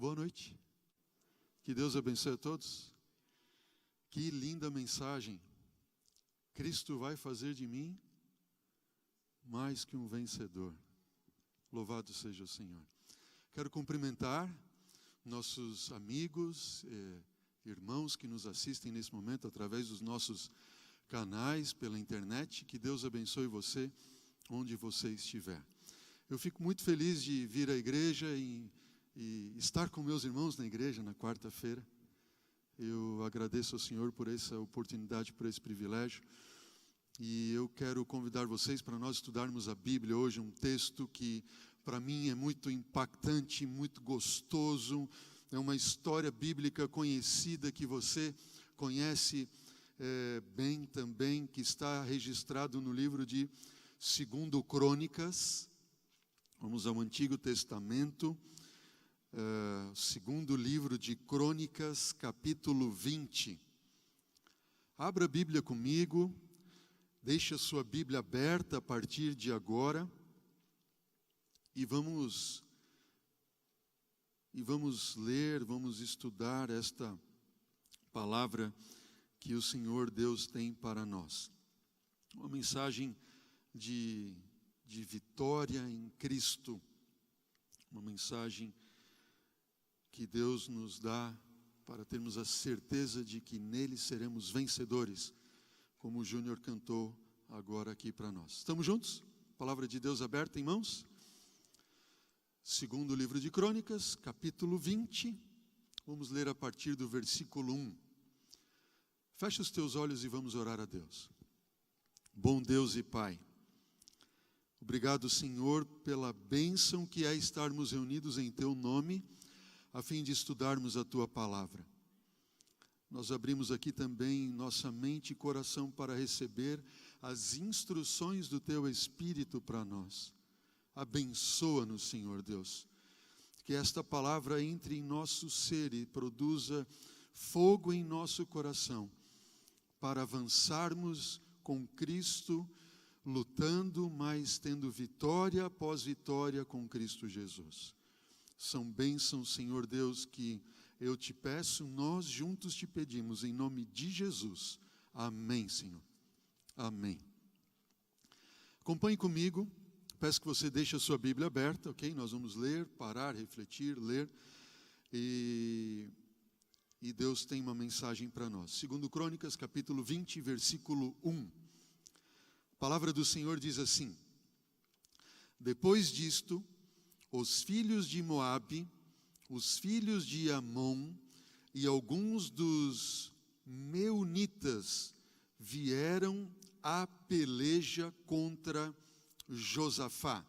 Boa noite. Que Deus abençoe a todos. Que linda mensagem. Cristo vai fazer de mim mais que um vencedor. Louvado seja o Senhor. Quero cumprimentar nossos amigos, irmãos que nos assistem nesse momento através dos nossos canais pela internet. Que Deus abençoe você onde você estiver. Eu fico muito feliz de vir à igreja e estar com meus irmãos na igreja na quarta-feira. Eu agradeço ao Senhor por essa oportunidade, por esse privilégio. E eu quero convidar vocês para nós estudarmos a Bíblia hoje, um texto que para mim é muito impactante, muito gostoso. É uma história bíblica conhecida que você conhece bem também, que está registrado no livro de 2 Crônicas. Vamos ao Antigo Testamento. Segundo livro de Crônicas, capítulo 20. Abra a Bíblia comigo, deixe a sua Bíblia aberta a partir de agora e vamos ler, vamos estudar esta palavra que o Senhor Deus tem para nós. Uma mensagem de vitória em Cristo, uma mensagem que Deus nos dá para termos a certeza de que nele seremos vencedores, como o Júnior cantou agora aqui para nós. Estamos juntos? Palavra de Deus aberta em mãos? Segundo livro de Crônicas, capítulo 20, vamos ler a partir do versículo 1. Fecha os teus olhos e vamos orar a Deus. Bom Deus e Pai, obrigado, Senhor, pela bênção que é estarmos reunidos em teu nome, a fim de estudarmos a tua palavra. Nós abrimos aqui também nossa mente e coração para receber as instruções do teu Espírito para nós. Abençoa-nos, Senhor Deus, que esta palavra entre em nosso ser e produza fogo em nosso coração, para avançarmos com Cristo, lutando, mas tendo vitória após vitória com Cristo Jesus. São bênçãos, Senhor Deus, que eu te peço, nós juntos te pedimos, em nome de Jesus. Amém, Senhor. Amém. Acompanhe comigo, peço que você deixe a sua Bíblia aberta, ok? Nós vamos ler, parar, refletir, ler, e Deus tem uma mensagem para nós. 2 Crônicas, capítulo 20, versículo 1. A palavra do Senhor diz assim: Depois disto, os filhos de Moabe, os filhos de Amon e alguns dos meunitas vieram à peleja contra Josafá.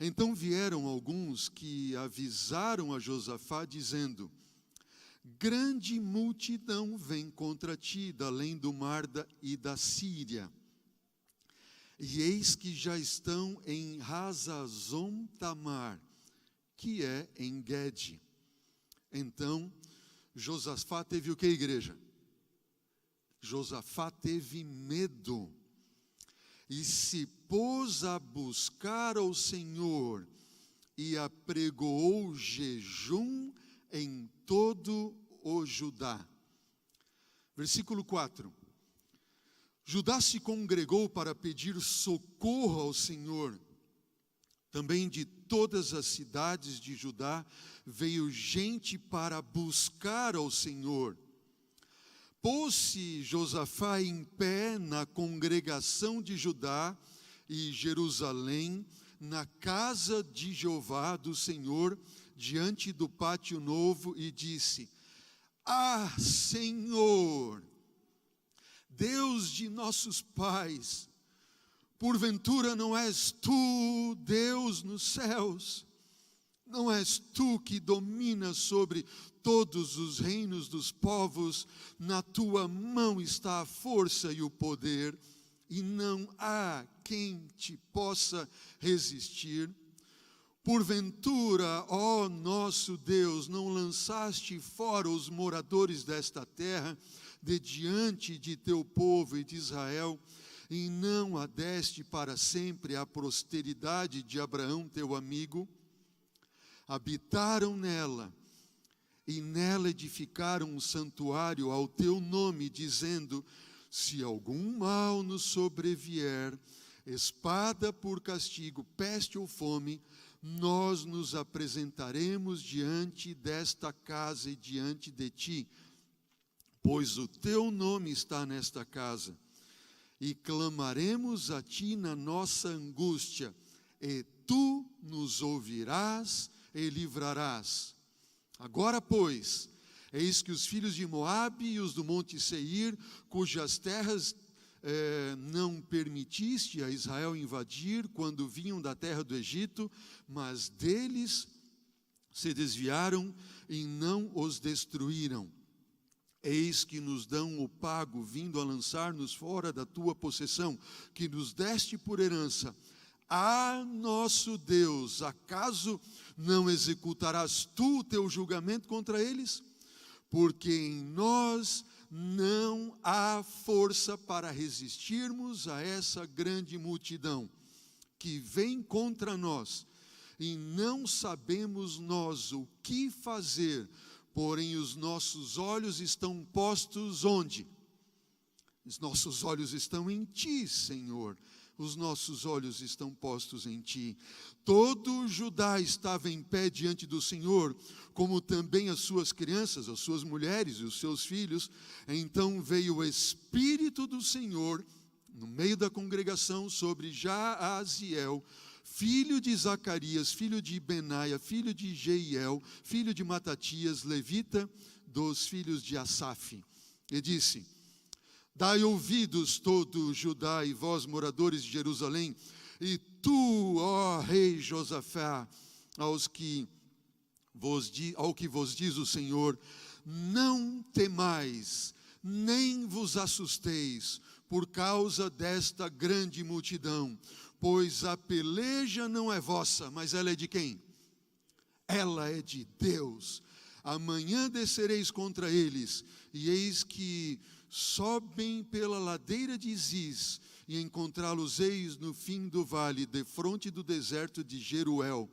Então vieram alguns que avisaram a Josafá, dizendo: grande multidão vem contra ti, da além do mar e da Síria. E eis que já estão em Hazazon Tamar, que é em Guede. Então, Josafá teve o que, igreja? Josafá teve medo e se pôs a buscar ao Senhor e apregoou jejum em todo o Judá. Versículo 4. Judá se congregou para pedir socorro ao Senhor. Também de todas as cidades de Judá veio gente para buscar ao Senhor. Pôs-se Josafá em pé na congregação de Judá e Jerusalém, na casa de Jeová do Senhor, diante do pátio novo, e disse: Ah, Senhor, Deus de nossos pais, porventura não és tu, Deus nos céus? Não és tu que dominas sobre todos os reinos dos povos? Na tua mão está a força e o poder, e não há quem te possa resistir. Porventura, ó nosso Deus, não lançaste fora os moradores desta terra de diante de teu povo e de Israel, e não a deste para sempre a posteridade de Abraão teu amigo? habitaram nela, e nela edificaram um santuário ao teu nome, dizendo: se algum mal nos sobrevier, espada por castigo, peste ou fome, nós nos apresentaremos diante desta casa e diante de ti, pois o teu nome está nesta casa, e clamaremos a ti na nossa angústia, e tu nos ouvirás e livrarás. Agora, pois, eis que os filhos de Moabe e os do monte Seir, cujas terras não permitiste a Israel invadir quando vinham da terra do Egito, mas deles se desviaram e não os destruíram. Eis que nos dão o pago, vindo a lançar-nos fora da tua possessão, que nos deste por herança. Ah, nosso Deus, acaso não executarás tu o teu julgamento contra eles? Porque em nós não há força para resistirmos a essa grande multidão que vem contra nós, e não sabemos nós o que fazer, porém os nossos olhos estão postos onde? Os nossos olhos estão em ti, Senhor. Os nossos olhos estão postos em ti. Todo Judá estava em pé diante do Senhor, como também as suas crianças, as suas mulheres e os seus filhos. Então veio o Espírito do Senhor no meio da congregação sobre Jaaziel, filho de Zacarias, filho de Benaia, filho de Jeiel, filho de Matatias, levita dos filhos de Asaf. E disse: dai ouvidos todo Judá e vós, moradores de Jerusalém, e tu, ó rei Josafá, ao que vos diz o Senhor: não temais, nem vos assusteis, por causa desta grande multidão, pois a peleja não é vossa, mas ela é de quem? Ela é de Deus. Amanhã descereis contra eles, e eis que sobem pela ladeira de Ziz, e encontrá-los-eis no fim do vale, defronte do deserto de Jeruel.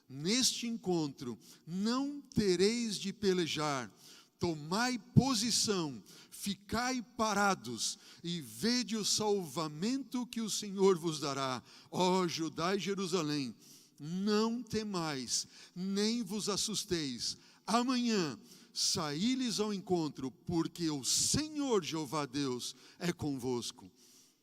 Neste encontro não tereis de pelejar, tomai posição, ficai parados, e vede o salvamento que o Senhor vos dará, ó Judá e Jerusalém. Não temais, nem vos assusteis. Amanhã saí-lhes ao encontro, porque o Senhor Jeová Deus é convosco.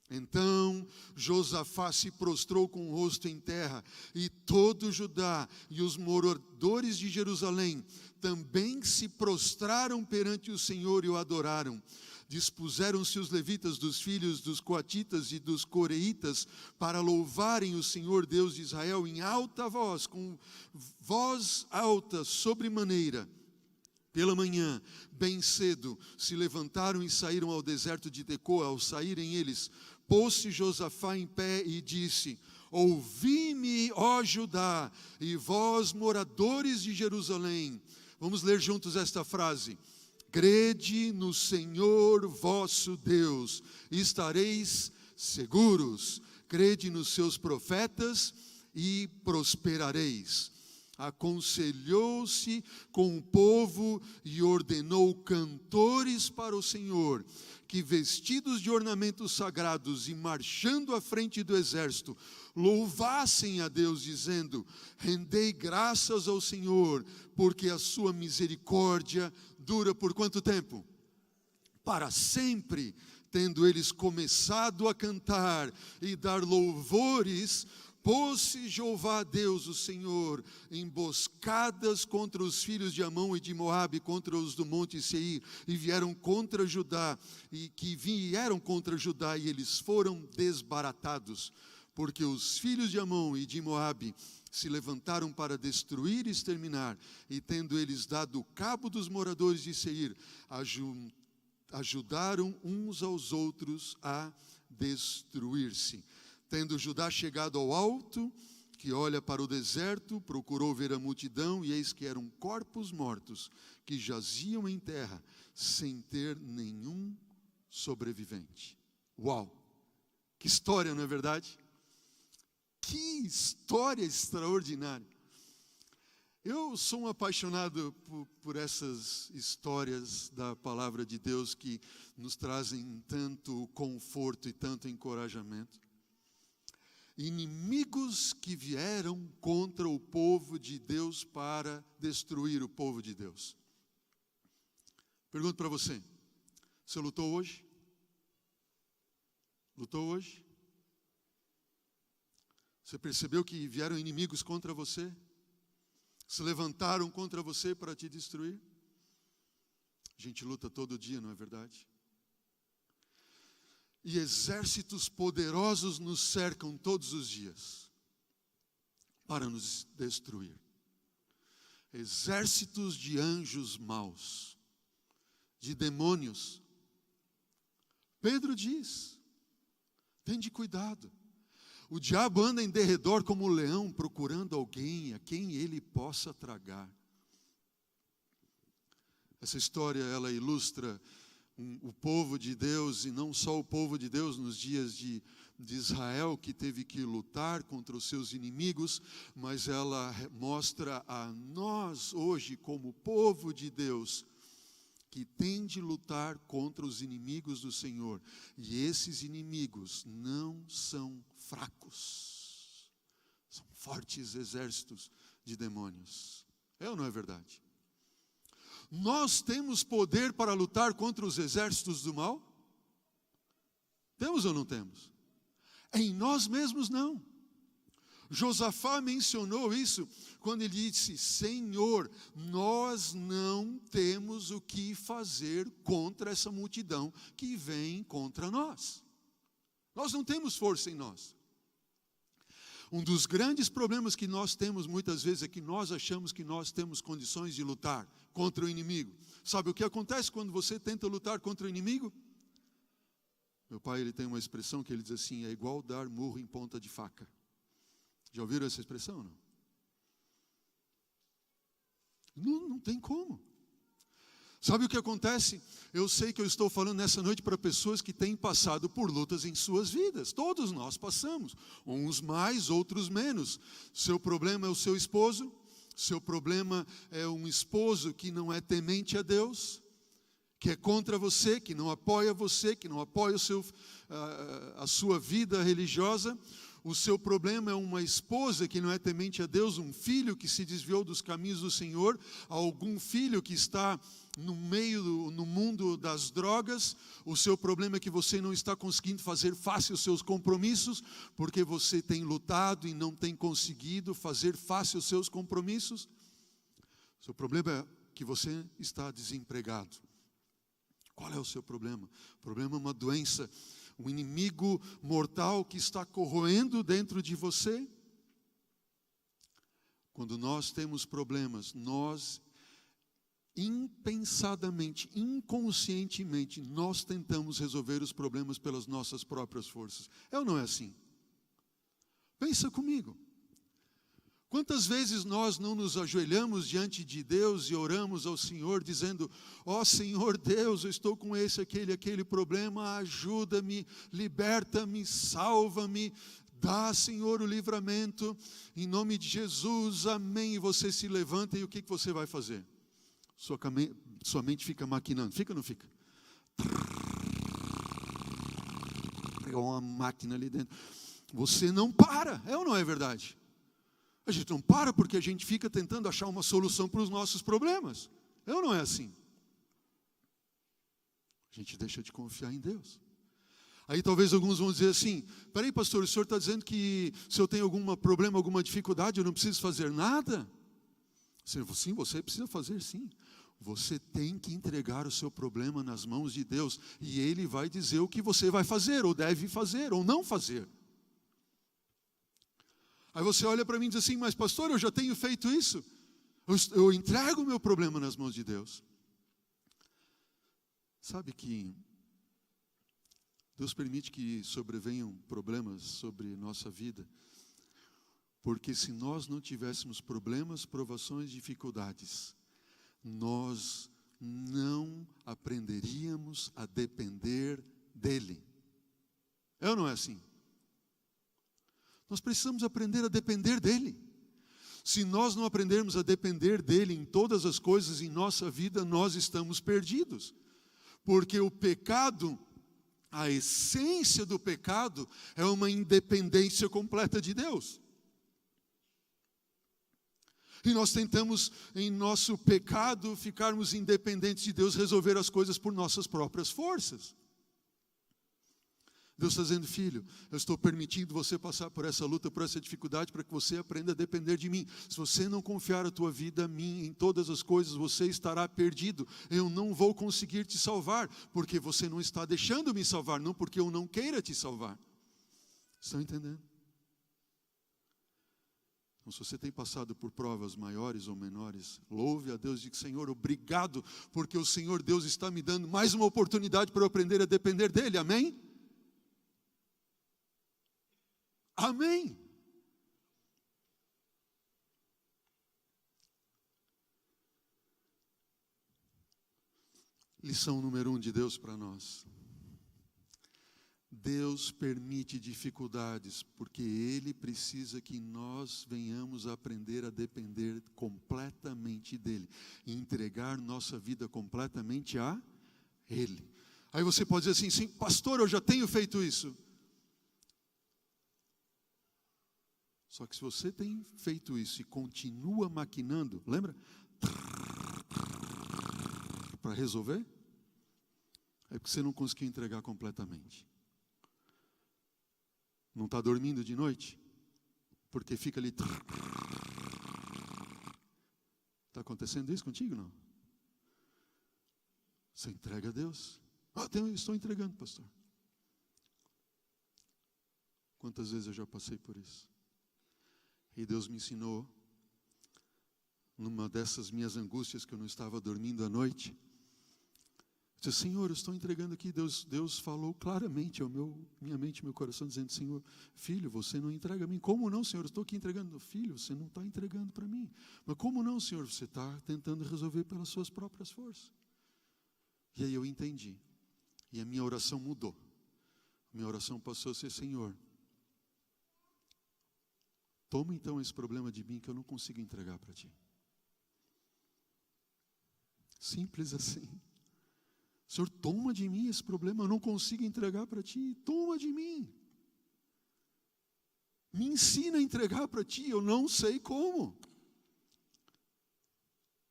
Então Josafá se prostrou com o rosto em terra, e todo Judá e os moradores de Jerusalém também se prostraram perante o Senhor e o adoraram. Dispuseram-se os levitas dos filhos dos coatitas e dos coreitas para louvarem o Senhor Deus de Israel em alta voz, com voz alta sobremaneira. Pela manhã, bem cedo, se levantaram e saíram ao deserto de Tecoa. Ao saírem eles, pôs-se Josafá em pé e disse: ouvi-me, ó Judá, e vós, moradores de Jerusalém. Vamos ler juntos esta frase: crede no Senhor vosso Deus, e estareis seguros. Crede nos seus profetas e prosperareis. Aconselhou-se com o povo e ordenou cantores para o Senhor, que vestidos de ornamentos sagrados e marchando à frente do exército, louvassem a Deus, dizendo: rendei graças ao Senhor, porque a sua misericórdia dura por quanto tempo? Para sempre. Tendo eles começado a cantar e dar louvores, pôs-se Jeová Deus, o Senhor, emboscadas contra os filhos de Amon e de Moabe, contra os do monte Seir, e vieram contra Judá, e eles foram desbaratados, porque os filhos de Amon e de Moabe se levantaram para destruir e exterminar, e tendo eles dado cabo dos moradores de Seir, ajudaram uns aos outros a destruir-se. Tendo Judá chegado ao alto, que olha para o deserto, procurou ver a multidão, e eis que eram corpos mortos, que jaziam em terra, sem ter nenhum sobrevivente. Uau! Que história, não é verdade? Que história extraordinária! Eu sou um apaixonado por essas histórias da palavra de Deus que nos trazem tanto conforto e tanto encorajamento. Inimigos que vieram contra o povo de Deus para destruir o povo de Deus. Pergunto para você, você lutou hoje? Lutou hoje? Você percebeu que vieram inimigos contra você? Se levantaram contra você para te destruir? A gente luta todo dia, não é verdade? E exércitos poderosos nos cercam todos os dias para nos destruir. Exércitos de anjos maus, de demônios. Pedro diz, tende cuidado. O diabo anda em derredor como um leão, procurando alguém a quem ele possa tragar. Essa história, ela ilustra o povo de Deus, e não só o povo de Deus nos dias de Israel, que teve que lutar contra os seus inimigos, mas ela mostra a nós hoje, como povo de Deus, que tem de lutar contra os inimigos do Senhor. E esses inimigos não são fracos. São fortes exércitos de demônios. É ou não é verdade? Nós temos poder para lutar contra os exércitos do mal? Temos ou não temos? Em nós mesmos não. Josafá mencionou isso quando ele disse, Senhor, nós não temos o que fazer contra essa multidão que vem contra nós. Nós não temos força em nós. Um dos grandes problemas que nós temos muitas vezes é que nós achamos que nós temos condições de lutar contra o inimigo. Sabe o que acontece quando você tenta lutar contra o inimigo? Meu pai, ele tem uma expressão que ele diz assim, é igual dar murro em ponta de faca. Já ouviram essa expressão, não? Não tem como. Sabe o que acontece? Eu sei que eu estou falando nessa noite para pessoas que têm passado por lutas em suas vidas. Todos nós passamos, uns mais, outros menos. Seu problema é o seu esposo, seu problema é um esposo que não é temente a Deus, que é contra você, que não apoia você, que não apoia a sua vida religiosa. O seu problema é uma esposa que não é temente a Deus, um filho que se desviou dos caminhos do Senhor, algum filho que está no mundo das drogas. O seu problema é que você não está conseguindo fazer face aos seus compromissos, porque você tem lutado e não tem conseguido fazer face aos seus compromissos. O seu problema é que você está desempregado. Qual é o seu problema? O problema é uma doença, um inimigo mortal que está corroendo dentro de você. Quando nós temos problemas, nós impensadamente, inconscientemente, nós tentamos resolver os problemas pelas nossas próprias forças. É ou não é assim? Pensa comigo. Quantas vezes nós não nos ajoelhamos diante de Deus e oramos ao Senhor dizendo, ó Senhor Deus, eu estou com aquele problema, ajuda-me, liberta-me, salva-me, dá, Senhor, o livramento, em nome de Jesus, amém. E você se levanta e o que você vai fazer? Sua mente fica maquinando, fica ou não fica? Pega uma máquina ali dentro. Você não para, é ou não é verdade? A gente não para porque a gente fica tentando achar uma solução para os nossos problemas. É ou não é assim? A gente deixa de confiar em Deus. Aí talvez alguns vão dizer assim, peraí pastor, o senhor está dizendo que se eu tenho algum problema, alguma dificuldade, eu não preciso fazer nada? Sim, você precisa fazer sim. Você tem que entregar o seu problema nas mãos de Deus, e Ele vai dizer o que você vai fazer, ou deve fazer, ou não fazer. Aí você olha para mim e diz assim, mas pastor, eu já tenho feito isso. Eu entrego o meu problema nas mãos de Deus. Sabe que Deus permite que sobrevenham problemas sobre nossa vida, porque se nós não tivéssemos problemas, provações, dificuldades, nós não aprenderíamos a depender dEle. É ou não é assim? Nós precisamos aprender a depender dEle. Se nós não aprendermos a depender dele em todas as coisas em nossa vida, nós estamos perdidos. Porque o pecado, a essência do pecado, é uma independência completa de Deus. E nós tentamos, em nosso pecado, ficarmos independentes de Deus, resolver as coisas por nossas próprias forças. Deus está dizendo: filho, eu estou permitindo você passar por essa luta, por essa dificuldade, para que você aprenda a depender de mim. Se você não confiar a tua vida a mim em todas as coisas, você estará perdido. Eu não vou conseguir te salvar, porque você não está deixando me salvar, não porque eu não queira te salvar. Estão entendendo? Então, se você tem passado por provas maiores ou menores, louve a Deus e diga: Senhor, obrigado, porque o Senhor Deus está me dando mais uma oportunidade para eu aprender a depender dEle. Amém? Amém. Lição número 1 de Deus para nós. Deus permite dificuldades, porque Ele precisa que nós venhamos a aprender a depender completamente dEle, e entregar nossa vida completamente a Ele. Aí você pode dizer assim: sim, pastor, eu já tenho feito isso. Só que se você tem feito isso e continua maquinando, lembra? Para resolver, é porque você não conseguiu entregar completamente. Não está dormindo de noite? Porque fica ali. Está acontecendo isso contigo, não? Você entrega a Deus. Eu estou entregando, pastor. Quantas vezes eu já passei por isso? E Deus me ensinou, numa dessas minhas angústias que eu não estava dormindo à noite, eu disse: Senhor, eu estou entregando aqui. Deus falou claramente ao minha mente e meu coração, dizendo: Senhor, filho, você não entrega a mim. Como não, Senhor? Eu estou aqui entregando. Filho, você não está entregando para mim. Mas como não, Senhor? Você está tentando resolver pelas suas próprias forças. E aí eu entendi. E a minha oração mudou. Minha oração passou a ser: Senhor, toma então esse problema de mim que eu não consigo entregar para ti. Simples assim. Senhor, toma de mim esse problema, eu não consigo entregar para ti. Toma de mim. Me ensina a entregar para ti, eu não sei como.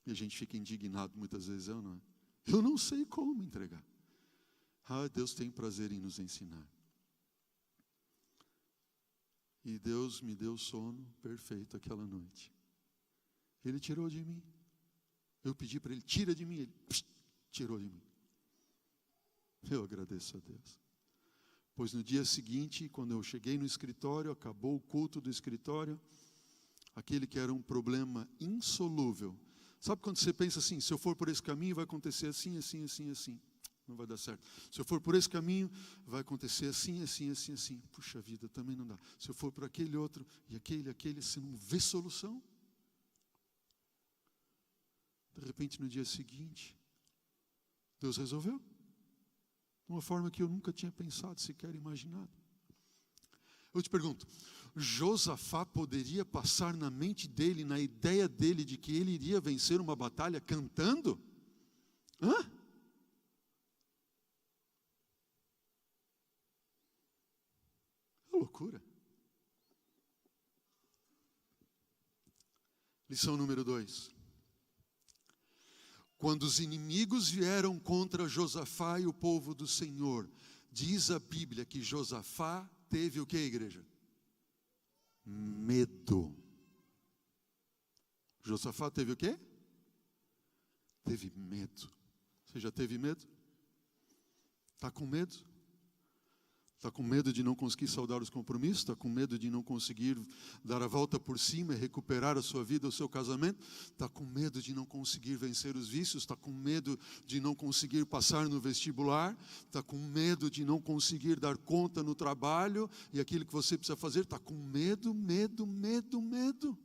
E a gente fica indignado muitas vezes, não é? Eu não sei como entregar. Deus tem prazer em nos ensinar. E Deus me deu sono perfeito aquela noite. Ele tirou de mim. Eu pedi para Ele: tira de mim. Ele tirou de mim. Eu agradeço a Deus. Pois no dia seguinte, quando eu cheguei no escritório, acabou o culto do escritório, aquele que era um problema insolúvel. Sabe quando você pensa assim: se eu for por esse caminho vai acontecer assim, assim, assim, assim. Não vai dar certo. Se eu for por esse caminho, vai acontecer assim, assim, assim, assim. Puxa vida, também não dá. Se eu for por aquele outro, e aquele, você não vê solução. De repente, no dia seguinte, Deus resolveu. De uma forma que eu nunca tinha pensado, sequer imaginado. Eu te pergunto: Josafá poderia passar na mente dele, na ideia dele, de que ele iria vencer uma batalha cantando? Loucura. Lição número 2. Quando os inimigos vieram contra Josafá e o povo do Senhor, diz a Bíblia que Josafá teve o que, igreja? Medo. Josafá teve o quê? Teve medo. Você já teve medo? Está com medo? Está com medo de não conseguir saldar os compromissos? Está com medo de não conseguir dar a volta por cima e recuperar a sua vida, o seu casamento? Está com medo de não conseguir vencer os vícios? Está com medo de não conseguir passar no vestibular? Está com medo de não conseguir dar conta no trabalho e aquilo que você precisa fazer? Está com medo, medo, medo, medo.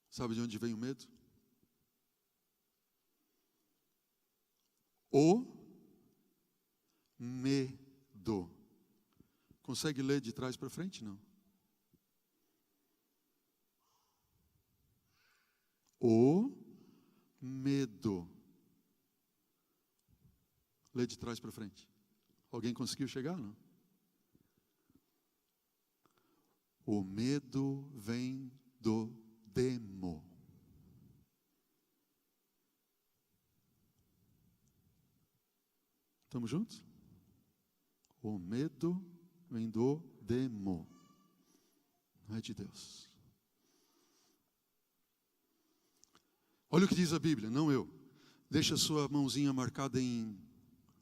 Sabe de onde vem o medo? O medo. Consegue ler de trás para frente? Não. O medo. Lê de trás para frente. Alguém conseguiu chegar, não? O medo vem do demo. Estamos juntos? O medo vem do demo. Não é de Deus. Olha o que diz a Bíblia, não eu. Deixa a sua mãozinha marcada em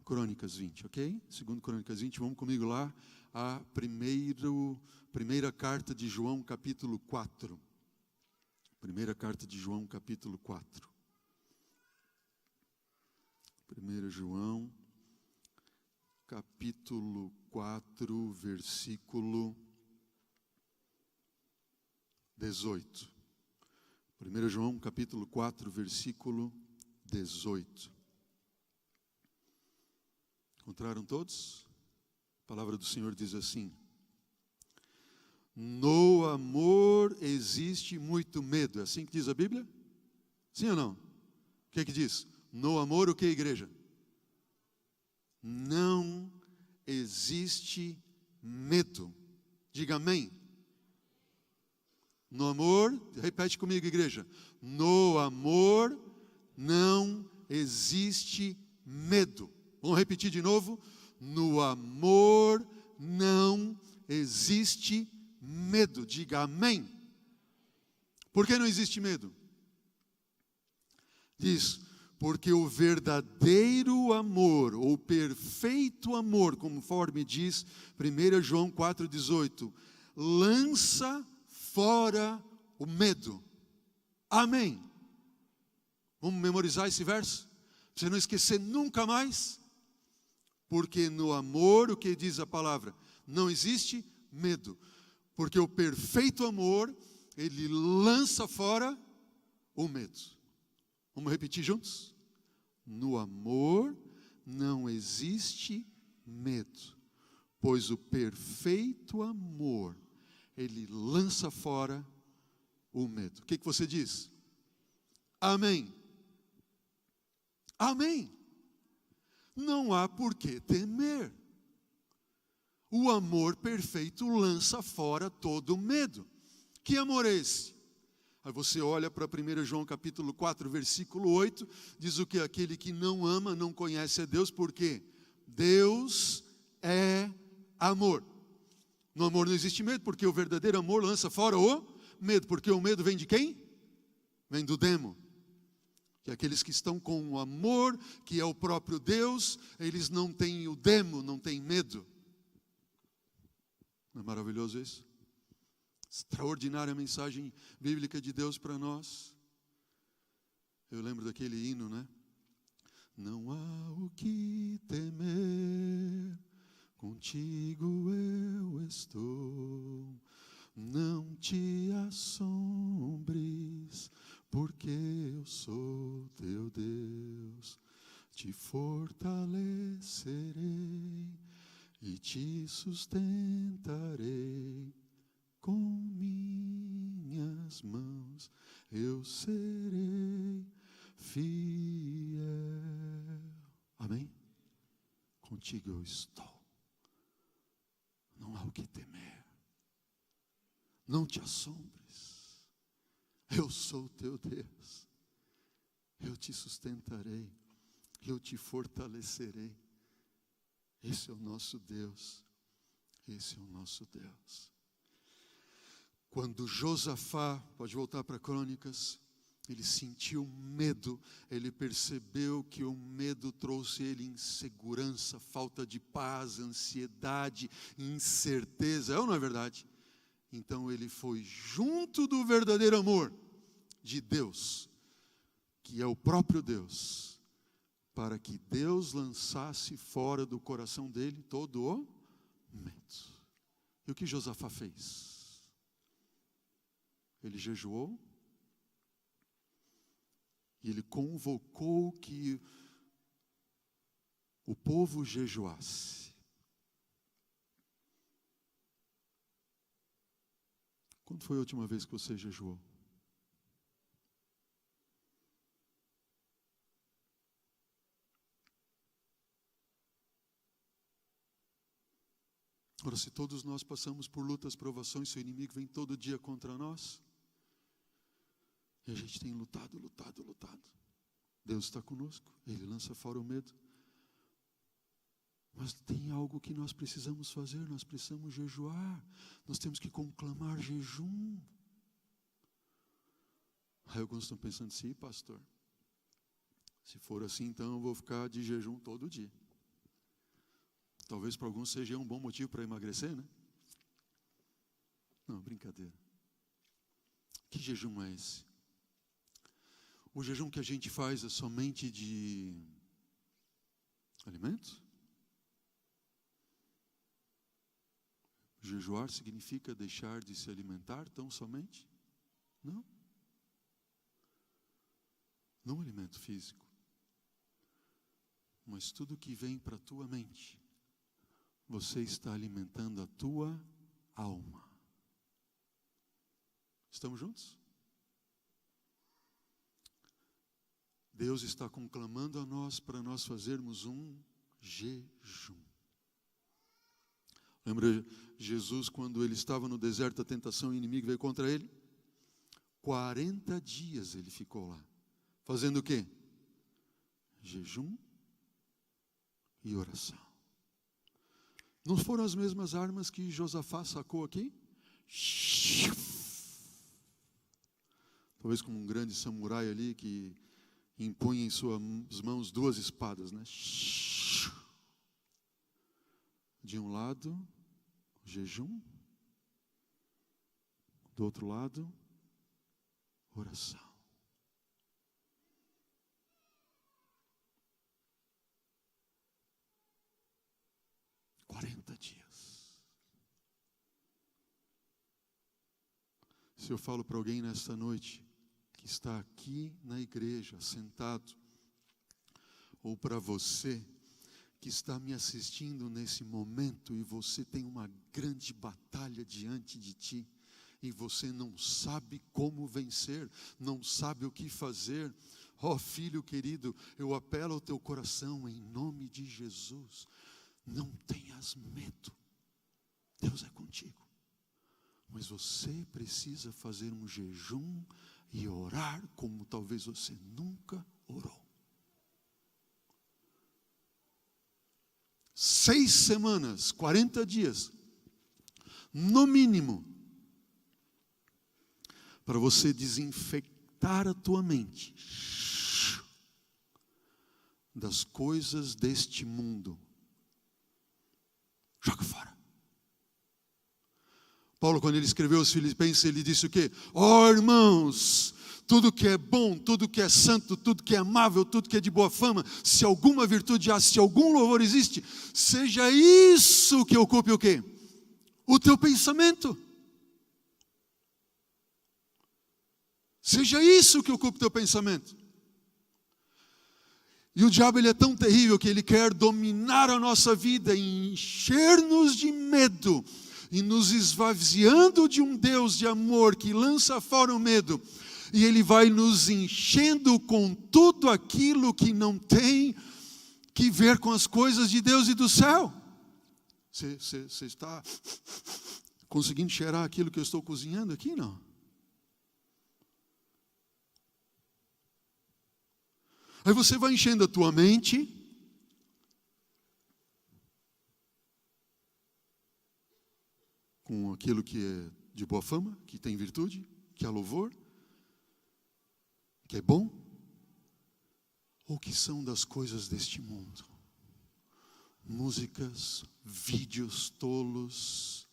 Crônicas 20, ok? Segundo Crônicas 20, vamos comigo lá. A primeira carta de João, capítulo 4. Primeira carta de João, capítulo 4. 1 João, capítulo 4, versículo 18. 1 João, capítulo 4, versículo 18. Encontraram todos? A palavra do Senhor diz assim: no amor existe muito medo. É assim que diz a Bíblia? Sim ou não? O que é que diz? No amor o que, igreja? Não existe medo. Diga amém. No amor, repete comigo, igreja. No amor não existe medo. Vamos repetir de novo? No amor não existe medo. Diga amém. Por que não existe medo? Diz, porque o verdadeiro amor, ou perfeito amor, conforme diz 1 João 4,18, lança fora o medo. Amém. Vamos memorizar esse verso? Pra você não esquecer nunca mais. Porque no amor, o que diz a palavra? Não existe medo. Porque o perfeito amor, ele lança fora o medo. Vamos repetir juntos? No amor não existe medo, pois o perfeito amor, ele lança fora o medo. O que você diz? Amém. Amém. Não há por que temer. O amor perfeito lança fora todo medo. Que amor é esse? Aí você olha para 1 João capítulo 4, versículo 8, diz o que? Aquele que não ama, não conhece a Deus, porque Deus é amor. No amor não existe medo, porque o verdadeiro amor lança fora o medo, porque o medo vem de quem? Vem do demo. Que aqueles que estão com o amor, que é o próprio Deus, eles não têm o demo, não têm medo. Não é maravilhoso isso? Extraordinária mensagem bíblica de Deus para nós. Eu lembro daquele hino, né? Não há o que temer, contigo eu estou. Não te assombres, porque eu sou teu Deus. Te fortalecerei e te sustentarei. Com minhas mãos eu serei fiel. Amém? Contigo eu estou. Não há o que temer. Não te assombres. Eu sou o teu Deus. Eu te sustentarei. Eu te fortalecerei. Esse é o nosso Deus. Esse é o nosso Deus. Quando Josafá, pode voltar para Crônicas, ele sentiu medo, ele percebeu que o medo trouxe ele insegurança, falta de paz, ansiedade, incerteza, é ou não é verdade? Então ele foi junto do verdadeiro amor de Deus, que é o próprio Deus, para que Deus lançasse fora do coração dele todo o medo. E o que Josafá fez? Ele jejuou e ele convocou que o povo jejuasse. Quando foi a última vez que você jejuou? Ora, se todos nós passamos por lutas, provações, se o inimigo vem todo dia contra nós, e a gente tem lutado. Deus está conosco, Ele lança fora o medo. Mas tem algo que nós precisamos fazer, nós precisamos jejuar, nós temos que conclamar jejum. Aí alguns estão pensando, sim, pastor, se for assim, então eu vou ficar de jejum todo dia. Talvez para alguns seja um bom motivo para emagrecer, né? Não, brincadeira. Que jejum é esse? O jejum que a gente faz é somente de alimentos? Jejuar significa deixar de se alimentar tão somente? Não. Não alimento físico. Mas tudo que vem para a tua mente, você está alimentando a tua alma. Estamos juntos? Deus está conclamando a nós para nós fazermos um jejum. Lembra Jesus quando ele estava no deserto da tentação, o inimigo veio contra ele? 40 dias ele ficou lá. Fazendo o quê? Jejum e oração. Não foram as mesmas armas que Josafá sacou aqui? Talvez como um grande samurai ali que impunha em suas mãos 2 espadas, né? De um lado, jejum. Do outro lado, oração. Se eu falo para alguém nesta noite, que está aqui na igreja, sentado, ou para você, que está me assistindo nesse momento, e você tem uma grande batalha diante de ti, e você não sabe como vencer, não sabe o que fazer, ó filho querido, eu apelo ao teu coração, em nome de Jesus, não tenhas medo, Deus é contigo. Mas você precisa fazer um jejum e orar como talvez você nunca orou. 6 semanas, 40 dias, no mínimo, para você desinfectar a tua mente das coisas deste mundo. Joga fora. Paulo, quando ele escreveu aos Filipenses, ele disse o quê? Ó irmãos, tudo que é bom, tudo que é santo, tudo que é amável, tudo que é de boa fama, se alguma virtude há, se algum louvor existe, seja isso que ocupe o quê? O teu pensamento. Seja isso que ocupe o teu pensamento. E o diabo, ele é tão terrível que ele quer dominar a nossa vida, encher-nos de medo, e nos esvaziando de um Deus de amor que lança fora o medo, e Ele vai nos enchendo com tudo aquilo que não tem que ver com as coisas de Deus e do céu. Você está conseguindo cheirar aquilo que eu estou cozinhando aqui, não? Aí você vai enchendo a tua mente, com aquilo que é de boa fama, que tem virtude, que é louvor, que é bom, ou que são das coisas deste mundo. Músicas, vídeos tolos,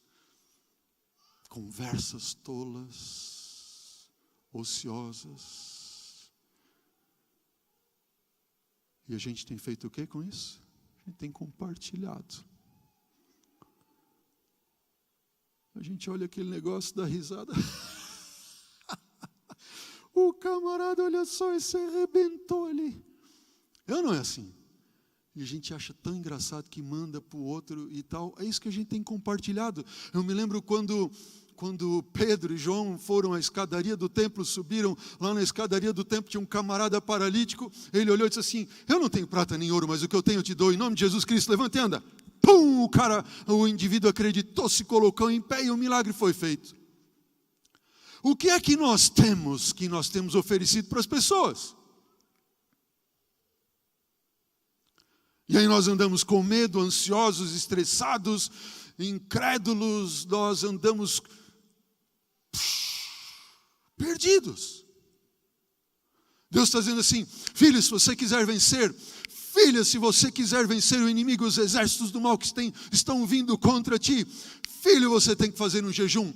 conversas tolas, ociosas. E a gente tem feito o que com isso? A gente tem compartilhado. A gente olha aquele negócio, dá risada. O camarada, olha só, esse arrebentou ali. Não é assim. E a gente acha tão engraçado que manda para o outro e tal. É isso que a gente tem compartilhado. Eu me lembro quando quando Pedro e João foram à escadaria do templo, subiram lá na escadaria do templo, tinha um camarada paralítico, ele olhou e disse assim: eu não tenho prata nem ouro, mas o que eu tenho eu te dou, em nome de Jesus Cristo, levanta e anda. Pum! O indivíduo acreditou, se colocou em pé e o milagre foi feito. O que é que nós temos oferecido para as pessoas? E aí nós andamos com medo, ansiosos, estressados, incrédulos, nós andamos perdidos. Deus está dizendo assim: filho, se você quiser vencer, filha, se você quiser vencer o inimigo, os exércitos do mal que estão vindo contra ti, filho, você tem que fazer um jejum.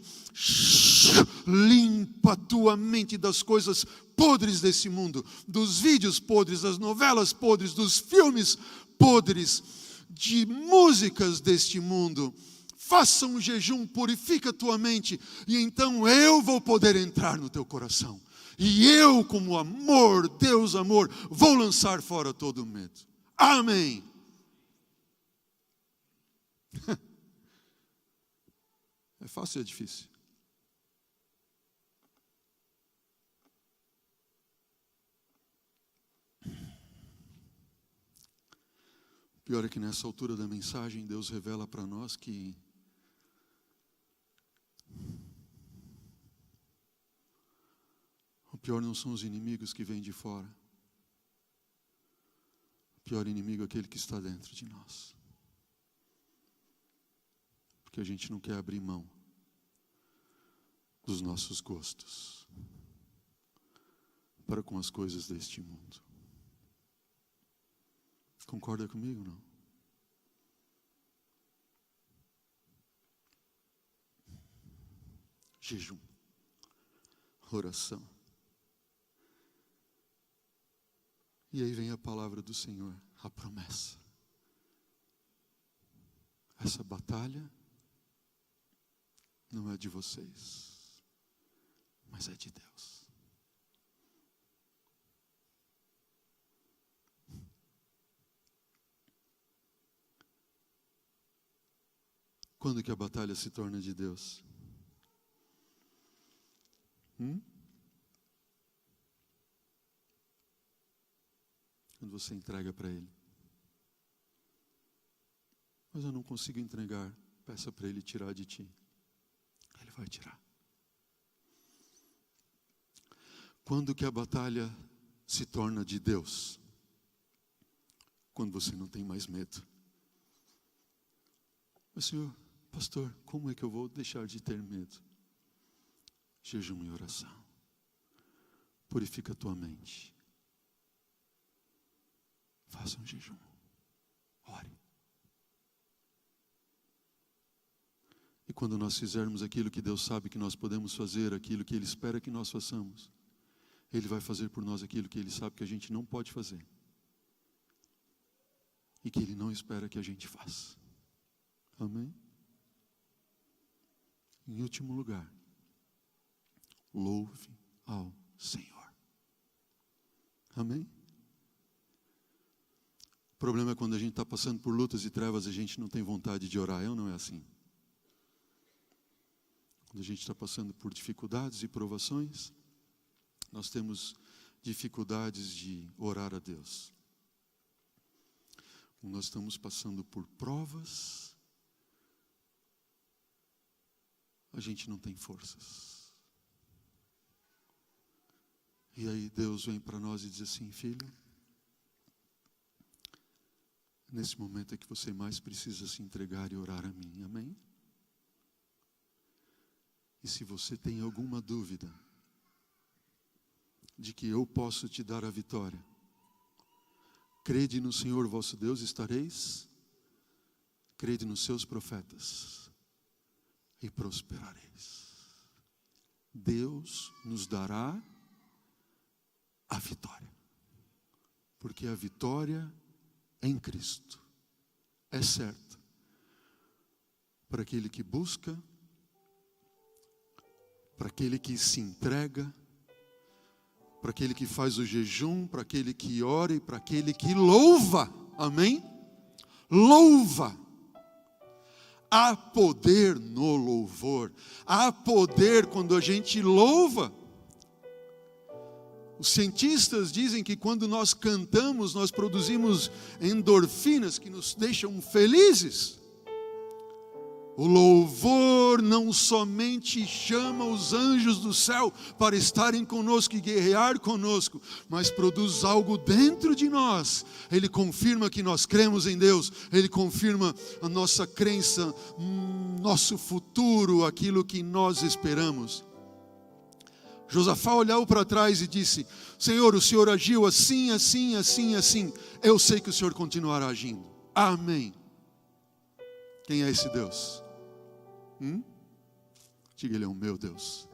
Limpa a tua mente das coisas podres desse mundo, dos vídeos podres, das novelas podres, dos filmes podres, de músicas deste mundo. Faça um jejum, purifica a tua mente, e então eu vou poder entrar no teu coração. E eu, como amor, Deus amor, vou lançar fora todo o medo. Amém. É fácil ou é difícil? O pior é que nessa altura da mensagem, Deus revela para nós que o pior não são os inimigos que vêm de fora. O pior inimigo é aquele que está dentro de nós. Porque a gente não quer abrir mão dos nossos gostos para com as coisas deste mundo. Concorda comigo, não? Jejum, oração. E aí vem a palavra do Senhor, a promessa. Essa batalha não é de vocês, mas é de Deus. Quando que a batalha se torna de Deus? Quando você entrega para Ele. Mas eu não consigo entregar. Peça para Ele tirar de ti. Ele vai tirar. Quando que a batalha se torna de Deus? Quando você não tem mais medo. Mas Senhor, pastor, como é que eu vou deixar de ter medo? Jejum e oração. Purifica a tua mente. Faça um jejum. Ore. E quando nós fizermos aquilo que Deus sabe que nós podemos fazer, aquilo que Ele espera que nós façamos, Ele vai fazer por nós aquilo que Ele sabe que a gente não pode fazer. E que Ele não espera que a gente faça. Amém? Em último lugar, louve ao Senhor. Amém? O problema é quando a gente está passando por lutas e trevas, a gente não tem vontade de orar, não é assim? Quando a gente está passando por dificuldades e provações, nós temos dificuldades de orar a Deus. Quando nós estamos passando por provas, a gente não tem forças. E aí Deus vem para nós e diz assim: filho, nesse momento é que você mais precisa se entregar e orar a mim, amém? E se você tem alguma dúvida de que eu posso te dar a vitória, crede no Senhor vosso Deus, estareis, crede nos seus profetas e prosperareis. Deus nos dará a vitória, porque a vitória em Cristo é certa para aquele que busca, para aquele que se entrega, para aquele que faz o jejum, para aquele que ora e para aquele que louva. Amém? Louva. Há poder no louvor. Há poder quando a gente louva. Os cientistas dizem que quando nós cantamos, nós produzimos endorfinas que nos deixam felizes. O louvor não somente chama os anjos do céu para estarem conosco e guerrear conosco, mas produz algo dentro de nós. Ele confirma que nós cremos em Deus, Ele confirma a nossa crença, nosso futuro, aquilo que nós esperamos. Josafá olhou para trás e disse: Senhor, o Senhor agiu assim, assim, assim, assim. Eu sei que o Senhor continuará agindo. Amém. Quem é esse Deus? Diga, Ele é o meu Deus.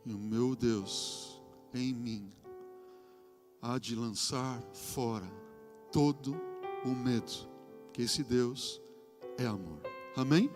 E o meu Deus em mim há de lançar fora todo o medo, porque esse Deus é amor. Amém?